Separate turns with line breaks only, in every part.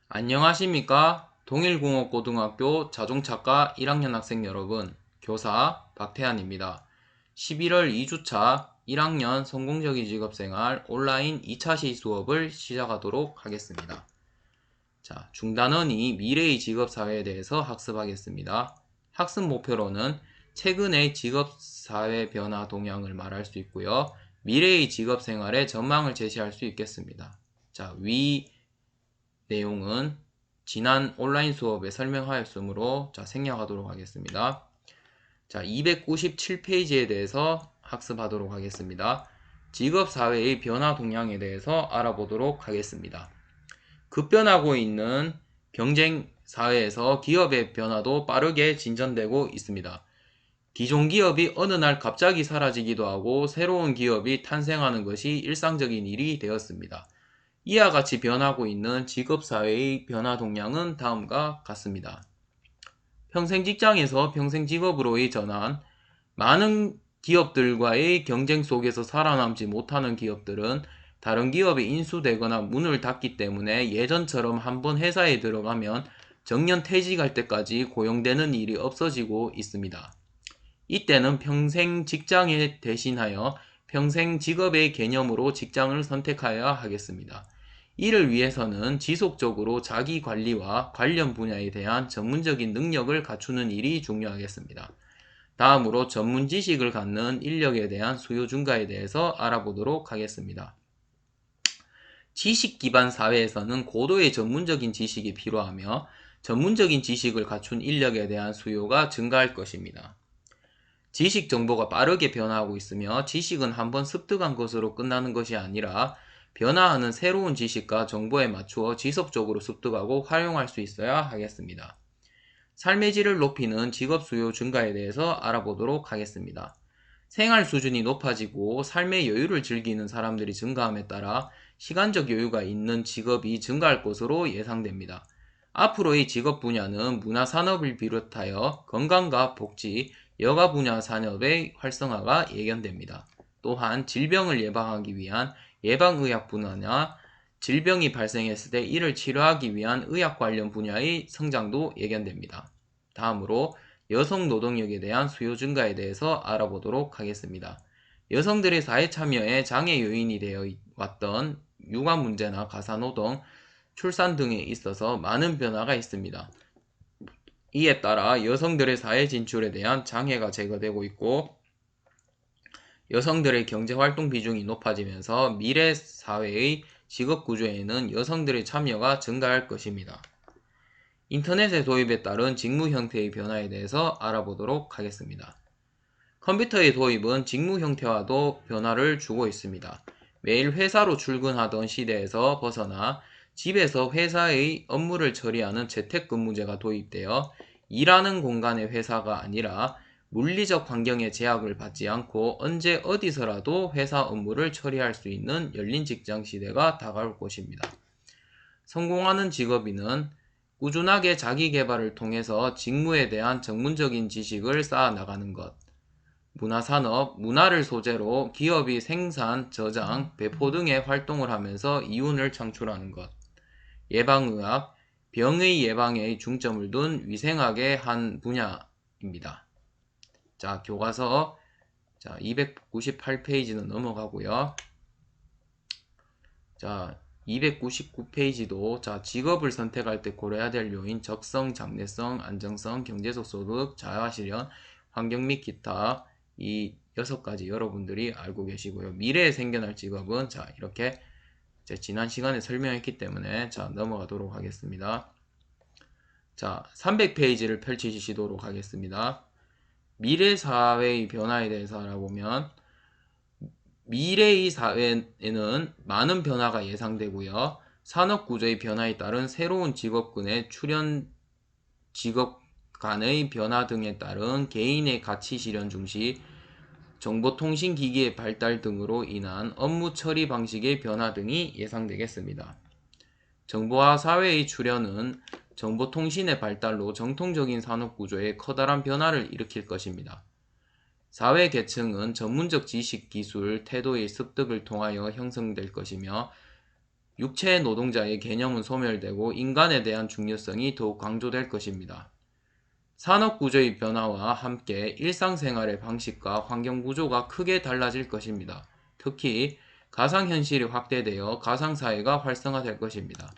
안녕하십니까? 동일공업고등학교 자동차과 1학년 학생 여러분, 교사 박태환입니다. 11월 2주차 1학년 성공적인 직업생활 온라인 2차 시 수업을 시작하도록 하겠습니다. 자, 중단원이 미래의 직업사회에 대해서 학습하겠습니다. 학습 목표로는 최근의 직업사회 변화 동향을 말할 수 있고요. 미래의 직업생활의 전망을 제시할 수 있겠습니다. 자, 위 내용은 지난 온라인 수업에 설명하였으므로 생략하도록 하겠습니다. 자, 297페이지에 대해서 학습하도록 하겠습니다. 직업사회의 변화 동향에 대해서 알아보도록 하겠습니다. 급변하고 있는 경쟁 사회에서 기업의 변화도 빠르게 진전되고 있습니다. 기존 기업이 어느 날 갑자기 사라지기도 하고 새로운 기업이 탄생하는 것이 일상적인 일이 되었습니다. 이와 같이 변하고 있는 직업사회의 변화 동향은 다음과 같습니다. 평생직장에서 평생직업으로의 전환. 많은 기업들과의 경쟁 속에서 살아남지 못하는 기업들은 다른 기업에 인수되거나 문을 닫기 때문에 예전처럼 한번 회사에 들어가면 정년 퇴직할 때까지 고용되는 일이 없어지고 있습니다. 이때는 평생 직장에 대신하여 평생 직업의 개념으로 직장을 선택하여야 하겠습니다. 이를 위해서는 지속적으로 자기 관리와 관련 분야에 대한 전문적인 능력을 갖추는 일이 중요하겠습니다. 다음으로 전문 지식을 갖는 인력에 대한 수요 증가에 대해서 알아보도록 하겠습니다. 지식 기반 사회에서는 고도의 전문적인 지식이 필요하며 전문적인 지식을 갖춘 인력에 대한 수요가 증가할 것입니다. 지식 정보가 빠르게 변화하고 있으며 지식은 한번 습득한 것으로 끝나는 것이 아니라 변화하는 새로운 지식과 정보에 맞추어 지속적으로 습득하고 활용할 수 있어야 하겠습니다. 삶의 질을 높이는 직업 수요 증가에 대해서 알아보도록 하겠습니다. 생활 수준이 높아지고 삶의 여유를 즐기는 사람들이 증가함에 따라 시간적 여유가 있는 직업이 증가할 것으로 예상됩니다. 앞으로의 직업 분야는 문화산업을 비롯하여 건강과 복지, 여가 분야 산업의 활성화가 예견됩니다. 또한 질병을 예방하기 위한 예방의학 분야나 질병이 발생했을 때 이를 치료하기 위한 의학 관련 분야의 성장도 예견됩니다. 다음으로 여성 노동력에 대한 수요 증가에 대해서 알아보도록 하겠습니다. 여성들의 사회 참여에 장애 요인이 되어 왔던 육아 문제나 가사노동, 출산 등에 있어서 많은 변화가 있습니다. 이에 따라 여성들의 사회 진출에 대한 장애가 제거되고 있고 여성들의 경제활동 비중이 높아지면서 미래 사회의 직업구조에는 여성들의 참여가 증가할 것입니다. 인터넷의 도입에 따른 직무 형태의 변화에 대해서 알아보도록 하겠습니다. 컴퓨터의 도입은 직무 형태와도 변화를 주고 있습니다. 매일 회사로 출근하던 시대에서 벗어나 집에서 회사의 업무를 처리하는 재택근무제가 도입되어 일하는 공간의 회사가 아니라 물리적 환경의 제약을 받지 않고 언제 어디서라도 회사 업무를 처리할 수 있는 열린 직장 시대가 다가올 것입니다. 성공하는 직업인은 꾸준하게 자기 개발을 통해서 직무에 대한 전문적인 지식을 쌓아 나가는 것, 문화산업, 문화를 소재로 기업이 생산, 저장, 배포 등의 활동을 하면서 이윤을 창출하는 것, 예방의학, 병의 예방에 중점을 둔 위생학의 한 분야입니다. 자, 교과서 298페이지는 넘어가고요. 자, 299페이지도 직업을 선택할 때 고려해야 될 요인, 적성, 장래성, 안정성, 경제적 소득, 자아실현, 환경 및 기타 이 6가지 여러분들이 알고 계시고요. 미래에 생겨날 직업은 이렇게 지난 시간에 설명했기 때문에 넘어가도록 하겠습니다. 300페이지를 펼치시도록 하겠습니다. 미래 사회의 변화에 대해서 알아보면 미래의 사회에는 많은 변화가 예상되고요. 산업구조의 변화에 따른 새로운 직업군의 출현, 직업 간의 변화 등에 따른 개인의 가치 실현 중시, 정보통신기기의 발달 등으로 인한 업무 처리 방식의 변화 등이 예상되겠습니다. 정보화 사회의 출현은 정보통신의 발달로 정통적인 산업구조에 커다란 변화를 일으킬 것입니다. 사회 계층은 전문적 지식, 기술, 태도의 습득을 통하여 형성될 것이며 육체 노동자의 개념은 소멸되고 인간에 대한 중요성이 더욱 강조될 것입니다. 산업구조의 변화와 함께 일상생활의 방식과 환경구조가 크게 달라질 것입니다. 특히 가상현실이 확대되어 가상사회가 활성화될 것입니다.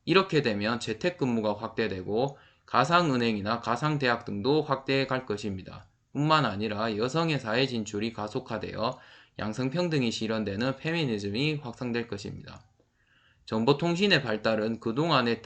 이렇게 되면 재택근무가 확대되고 가상은행이나 가상대학 등도 확대해 갈 것입니다. 뿐만 아니라 여성의 사회 진출이 가속화되어 양성평등이 실현되는 페미니즘이 확산될 것입니다. 정보통신의 발달은 그동안의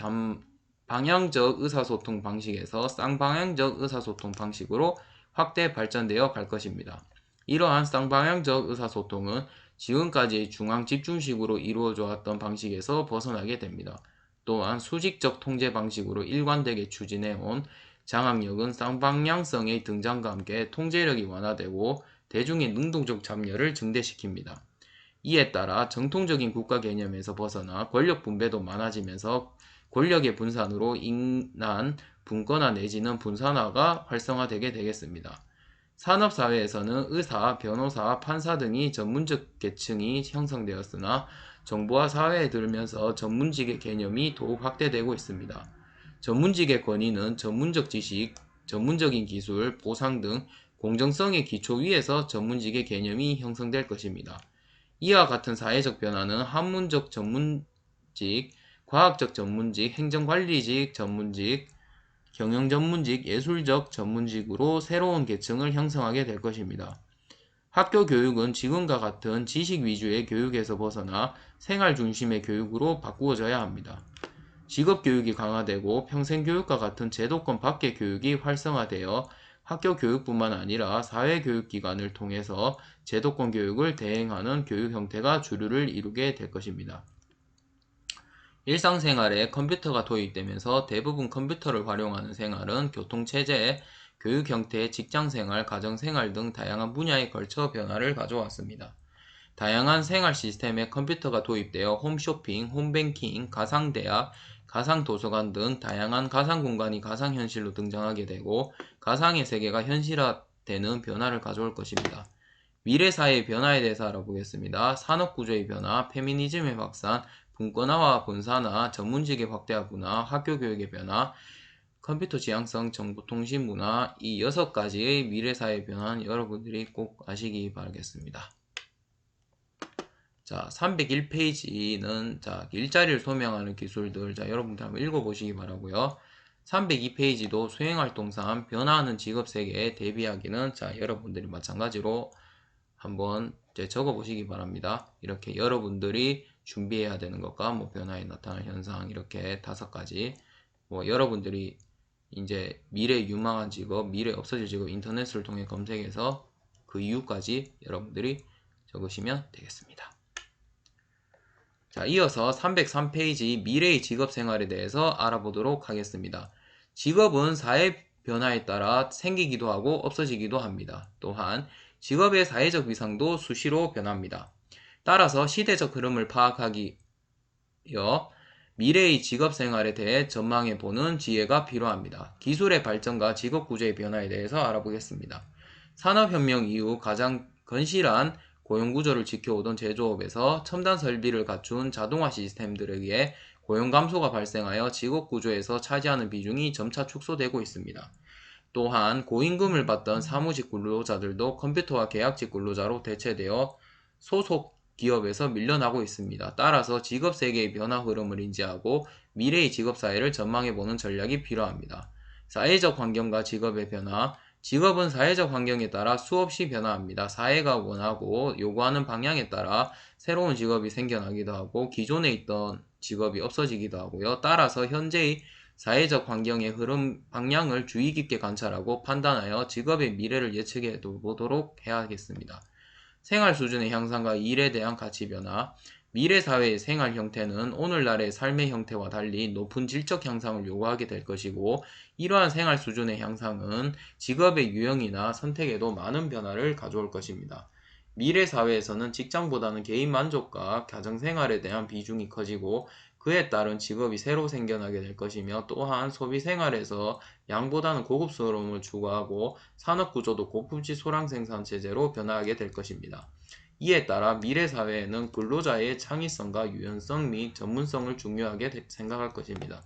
방향적 의사소통 방식에서 쌍방향적 의사소통 방식으로 확대 발전되어 갈 것입니다. 이러한 쌍방향적 의사소통은 지금까지 중앙 집중식으로 이루어져 왔던 방식에서 벗어나게 됩니다. 또한 수직적 통제 방식으로 일관되게 추진해온 장악력은 쌍방향성의 등장과 함께 통제력이 완화되고 대중의 능동적 참여를 증대시킵니다. 이에 따라 정통적인 국가 개념에서 벗어나 권력 분배도 많아지면서 권력의 분산으로 인한 분권화 내지는 분산화가 활성화되게 되겠습니다. 산업사회에서는 의사, 변호사, 판사 등이 전문적 계층이 형성되었으나 정부와 사회에 들면서 전문직의 개념이 더욱 확대되고 있습니다. 전문직의 권위는 전문적 지식, 전문적인 기술, 보상 등 공정성의 기초 위에서 전문직의 개념이 형성될 것입니다. 이와 같은 사회적 변화는 학문적 전문직, 과학적 전문직, 행정관리직 전문직, 경영 전문직, 예술적 전문직으로 새로운 계층을 형성하게 될 것입니다. 학교 교육은 지금과 같은 지식 위주의 교육에서 벗어나 생활 중심의 교육으로 바꾸어져야 합니다. 직업 교육이 강화되고 평생교육과 같은 제도권 밖의 교육이 활성화되어 학교 교육뿐만 아니라 사회교육기관을 통해서 제도권 교육을 대행하는 교육 형태가 주류를 이루게 될 것입니다. 일상생활에 컴퓨터가 도입되면서 대부분 컴퓨터를 활용하는 생활은 교통체제, 교육 형태, 직장생활, 가정생활 등 다양한 분야에 걸쳐 변화를 가져왔습니다. 다양한 생활 시스템에 컴퓨터가 도입되어 홈쇼핑, 홈뱅킹, 가상대학, 가상도서관 등 다양한 가상공간이 가상현실로 등장하게 되고 가상의 세계가 현실화되는 변화를 가져올 것입니다. 미래사회의 변화에 대해서 알아보겠습니다. 산업구조의 변화, 페미니즘의 확산, 분권화와 분산화, 전문직의 확대화구나, 학교교육의 변화, 컴퓨터 지향성 정보통신 문화, 이 6가지의 미래사회의 변화는 여러분들이 꼭 아시기 바라겠습니다. 자, 301페이지는 일자리를 소명하는 기술들. 여러분들 한번 읽어보시기 바라고요. 302페이지도 수행활동상 변화하는 직업세계에 대비하기는 여러분들이 마찬가지로 한번 적어보시기 바랍니다. 이렇게 여러분들이 준비해야 되는 것과 변화에 나타나는 현상 이렇게 5가지 여러분들이 이제 미래 유망한 직업, 미래 없어질 직업 인터넷을 통해 검색해서 그 이유까지 여러분들이 적으시면 되겠습니다. 자, 이어서 303페이지 미래의 직업 생활에 대해서 알아보도록 하겠습니다. 직업은 사회 변화에 따라 생기기도 하고 없어지기도 합니다. 또한 직업의 사회적 위상도 수시로 변합니다. 따라서 시대적 흐름을 파악하기 위해 미래의 직업 생활에 대해 전망해 보는 지혜가 필요합니다. 기술의 발전과 직업 구조의 변화에 대해서 알아보겠습니다. 산업혁명 이후 가장 건실한 고용구조를 지켜오던 제조업에서 첨단 설비를 갖춘 자동화 시스템들에 의해 고용 감소가 발생하여 직업구조에서 차지하는 비중이 점차 축소되고 있습니다. 또한 고임금을 받던 사무직 근로자들도 컴퓨터와 계약직 근로자로 대체되어 소속 기업에서 밀려나고 있습니다. 따라서 직업세계의 변화 흐름을 인지하고 미래의 직업사회를 전망해보는 전략이 필요합니다. 사회적 환경과 직업의 변화. 직업은 사회적 환경에 따라 수없이 변화합니다. 사회가 원하고 요구하는 방향에 따라 새로운 직업이 생겨나기도 하고 기존에 있던 직업이 없어지기도 하고요. 따라서 현재의 사회적 환경의 흐름 방향을 주의 깊게 관찰하고 판단하여 직업의 미래를 예측해 보도록 해야겠습니다. 생활 수준의 향상과 일에 대한 가치 변화. 미래 사회의 생활 형태는 오늘날의 삶의 형태와 달리 높은 질적 향상을 요구하게 될 것이고, 이러한 생활 수준의 향상은 직업의 유형이나 선택에도 많은 변화를 가져올 것입니다. 미래 사회에서는 직장보다는 개인 만족과 가정생활에 대한 비중이 커지고 그에 따른 직업이 새로 생겨나게 될 것이며, 또한 소비 생활에서 양보다는 고급스러움을 추구하고 산업구조도 고품질 소량 생산 체제로 변화하게 될 것입니다. 이에 따라 미래 사회에는 근로자의 창의성과 유연성 및 전문성을 중요하게 생각할 것입니다.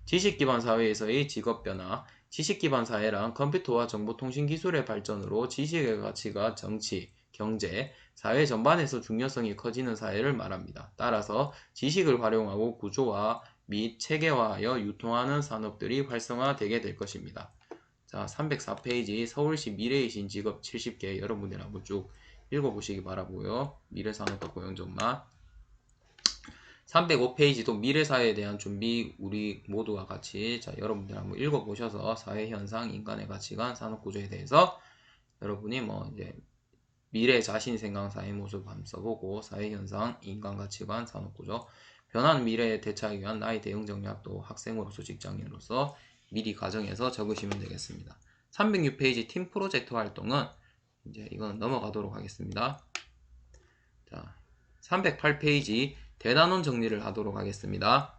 지식 기반 사회에서의 직업 변화, 지식 기반 사회란 컴퓨터와 정보통신 기술의 발전으로 지식의 가치가 정치, 경제, 사회 전반에서 중요성이 커지는 사회를 말합니다. 따라서 지식을 활용하고 구조화 및 체계화하여 유통하는 산업들이 활성화되게 될 것입니다. 자, 304페이지 서울시 미래의 신직업 70개 여러분들 한번 쭉 읽어보시기 바라고요. 미래산업과 고용전망. 305페이지도 미래사회에 대한 준비 우리 모두와 같이 자 여러분들 한번 읽어보셔서 사회현상, 인간의 가치관, 산업구조에 대해서 여러분이 뭐 이제 미래 자신이 생각하는 사회 모습 한번 써보고 사회현상, 인간가치관, 산업구조 변하는 미래에 대처하기 위한 나의 대응 전략도 학생으로서 직장인으로서 미리 가정해서 적으시면 되겠습니다. 306페이지 팀 프로젝트 활동은 이제 이건 넘어가도록 하겠습니다. 자, 308페이지 대단원 정리를 하도록 하겠습니다.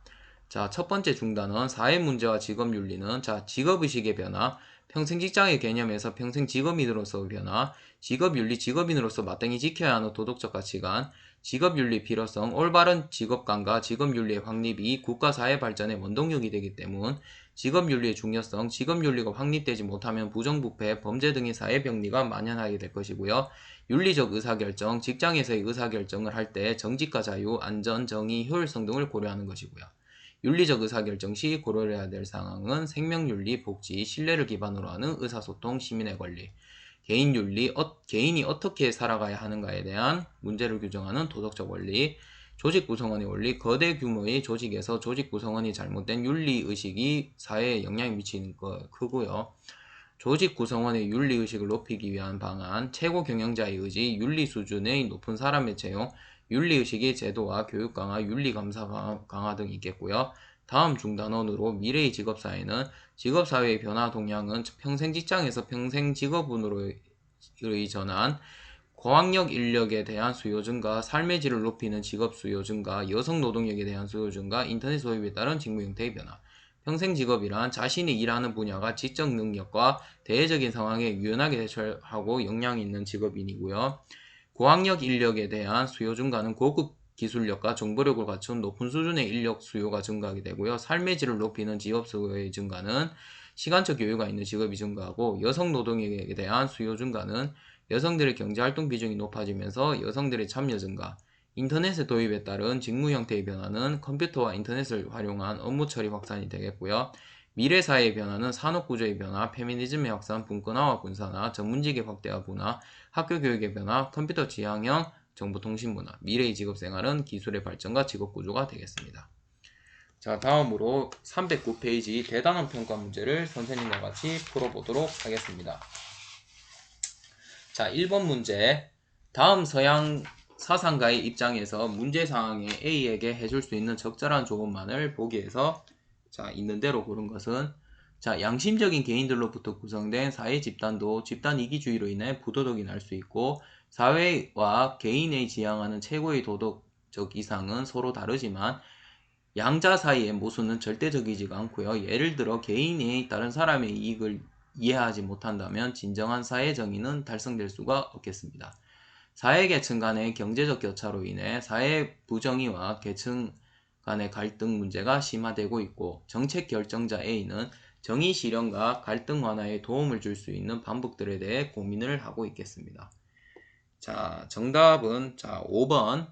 자, 첫 번째 중단은 사회문제와 직업윤리는 자, 직업의식의 변화, 평생 직장의 개념에서 평생 직업인으로서의 변화, 직업윤리 직업인으로서 마땅히 지켜야 하는 도덕적 가치관, 직업윤리 필요성, 올바른 직업관과 직업윤리의 확립이 국가 사회 발전의 원동력이 되기 때문 직업윤리의 중요성, 직업윤리가 확립되지 못하면 부정부패, 범죄 등의 사회병리가 만연하게 될 것이고요. 윤리적 의사결정, 직장에서의 의사결정을 할 때 정직과 자유, 안전, 정의, 효율성 등을 고려하는 것이고요. 윤리적 의사결정 시 고려해야 될 상황은 생명윤리, 복지, 신뢰를 기반으로 하는 의사소통, 시민의 권리, 개인윤리, 개인이 어떻게 살아가야 하는가에 대한 문제를 규정하는 도덕적 원리, 조직 구성원의 원리, 거대 규모의 조직에서 조직 구성원이 잘못된 윤리의식이 사회에 영향을 미치는 거 크고요. 조직 구성원의 윤리의식을 높이기 위한 방안, 최고 경영자의 의지, 윤리 수준의 높은 사람의 채용, 윤리의식의 제도화, 교육 강화, 윤리감사 강화 등이 있겠고요. 다음 중단원으로 미래의 직업사회는 직업사회의 변화 동향은 평생 직장에서 평생 직업운으로의 전환, 고학력 인력에 대한 수요 증가, 삶의 질을 높이는 직업 수요 증가, 여성 노동력에 대한 수요 증가, 인터넷 소입에 따른 직무 형태의 변화. 평생 직업이란 자신이 일하는 분야가 지적 능력과 대외적인 상황에 유연하게 대처하고 역량이 있는 직업인이고요. 고학력 인력에 대한 수요 증가는 고급 기술력과 정보력을 갖춘 높은 수준의 인력 수요가 증가하게 되고요. 삶의 질을 높이는 직업 수요의 증가는 시간적 여유가 있는 직업이 증가하고 여성 노동력에 대한 수요 증가는 여성들의 경제활동 비중이 높아지면서 여성들의 참여 증가, 인터넷의 도입에 따른 직무 형태의 변화는 컴퓨터와 인터넷을 활용한 업무 처리 확산이 되겠고요. 미래사회의 변화는 산업구조의 변화, 페미니즘의 확산, 분권화와 분산화, 전문직의 확대와 분화, 학교교육의 변화, 컴퓨터 지향형 정보통신 문화, 미래의 직업생활은 기술의 발전과 직업구조가 되겠습니다. 자, 다음으로 309페이지 대단원 평가 문제를 선생님과 같이 풀어보도록 하겠습니다. 자, 1번 문제. 다음 서양 사상가의 입장에서 문제사항에 A에게 해줄 수 있는 적절한 조언만을 보기에서 자, 있는 대로 고른 것은 자, 양심적인 개인들로부터 구성된 사회 집단도 집단 이기주의로 인해 부도덕이 날 수 있고 사회와 개인이 지향하는 최고의 도덕적 이상은 서로 다르지만 양자 사이의 모순은 절대적이지가 않고요. 예를 들어 개인이 다른 사람의 이익을 이해하지 못한다면 진정한 사회 정의는 달성될 수가 없겠습니다. 사회계층 간의 경제적 격차로 인해 사회 부정의와 계층 간의 갈등 문제가 심화되고 있고 정책 결정자 A는 정의 실현과 갈등 완화에 도움을 줄 수 있는 방법들에 대해 고민을 하고 있겠습니다. 자, 정답은 자 5번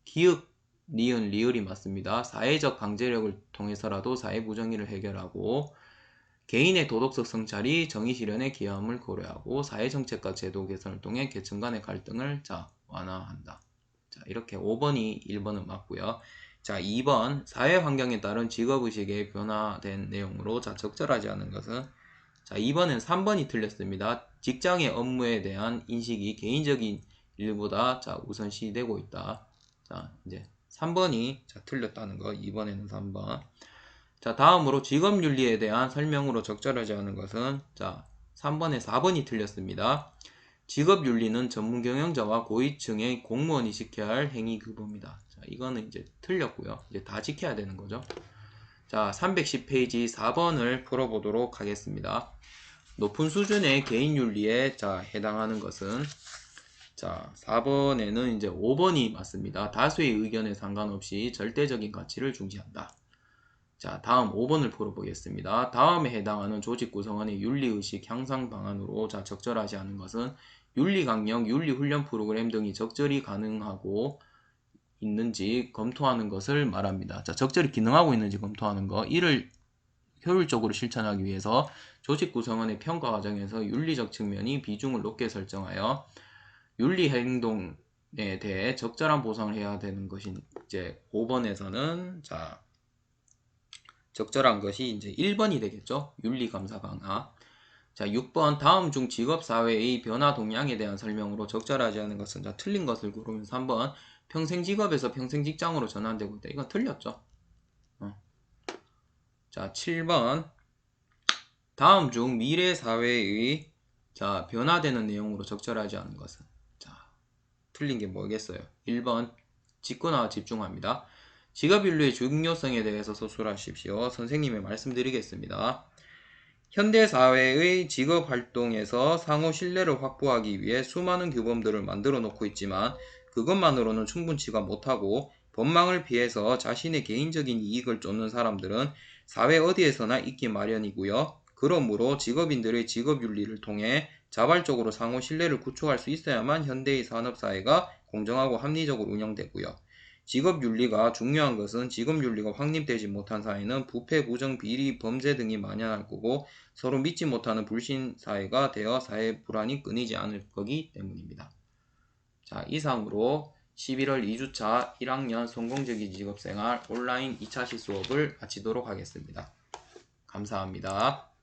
기읍, 니은, 리을이 맞습니다. 사회적 강제력을 통해서라도 사회 부정의를 해결하고 개인의 도덕적 성찰이 정의 실현에 기여함을 고려하고 사회정책과 제도 개선을 통해 계층 간의 갈등을 자 완화한다. 자, 이렇게 5번이 1번은 맞고요. 자, 2번 사회 환경에 따른 직업의식의 변화된 내용으로 자 적절하지 않은 것은 자 2번은 3번이 틀렸습니다. 직장의 업무에 대한 인식이 개인적인 일보다 자 우선시되고 있다. 자 이제 3번이 자 틀렸다는 거. 2번에는 3번. 자, 다음으로 직업윤리에 대한 설명으로 적절하지 않은 것은 자 3번에 4번이 틀렸습니다. 직업윤리는 전문 경영자와 고위층의 공무원이 지켜야 할 행위 규범이다. 자, 이거는 이제 틀렸고요. 이제 다 지켜야 되는 거죠. 자, 310페이지 4번을 풀어보도록 하겠습니다. 높은 수준의 개인윤리에 자 해당하는 것은 자, 4번에는 이제 5번이 맞습니다. 다수의 의견에 상관없이 절대적인 가치를 중시한다. 자, 다음 5번을 풀어보겠습니다. 다음에 해당하는 조직 구성원의 윤리의식 향상 방안으로 자, 적절하지 않은 것은 윤리강령, 윤리훈련 프로그램 등이 적절히 가능하고 있는지 검토하는 것을 말합니다. 자, 적절히 기능하고 있는지 검토하는 것. 이를 효율적으로 실천하기 위해서 조직 구성원의 평가 과정에서 윤리적 측면이 비중을 높게 설정하여 윤리 행동에 대해 적절한 보상을 해야 되는 것이 이제 5번에서는 자, 적절한 것이 이제 1번이 되겠죠. 윤리 감사 강화. 자, 6번 다음 중 직업 사회의 변화 동향에 대한 설명으로 적절하지 않은 것은 자, 틀린 것을 고르면서 3번 평생 직업에서 평생 직장으로 전환되고 있다. 이건 틀렸죠. 자, 7번 다음 중 미래 사회의 자, 변화되는 내용으로 적절하지 않은 것은 자, 틀린 게 뭐겠어요? 1번 직군화와 집중합니다. 직업윤리의 중요성에 대해서 서술하십시오. 선생님이 말씀드리겠습니다. 현대사회의 직업활동에서 상호 신뢰를 확보하기 위해 수많은 규범들을 만들어 놓고 있지만 그것만으로는 충분치가 못하고 법망을 피해서 자신의 개인적인 이익을 쫓는 사람들은 사회 어디에서나 있기 마련이고요. 그러므로 직업인들의 직업윤리를 통해 자발적으로 상호 신뢰를 구축할 수 있어야만 현대의 산업사회가 공정하고 합리적으로 운영되고요. 직업윤리가 중요한 것은 직업윤리가 확립되지 못한 사회는 부패, 부정, 비리, 범죄 등이 만연할 거고 서로 믿지 못하는 불신사회가 되어 사회 불안이 끊이지 않을 거기 때문입니다. 자, 이상으로 11월 2주차 1학년 성공적인 직업생활 온라인 2차 시수업을 마치도록 하겠습니다. 감사합니다.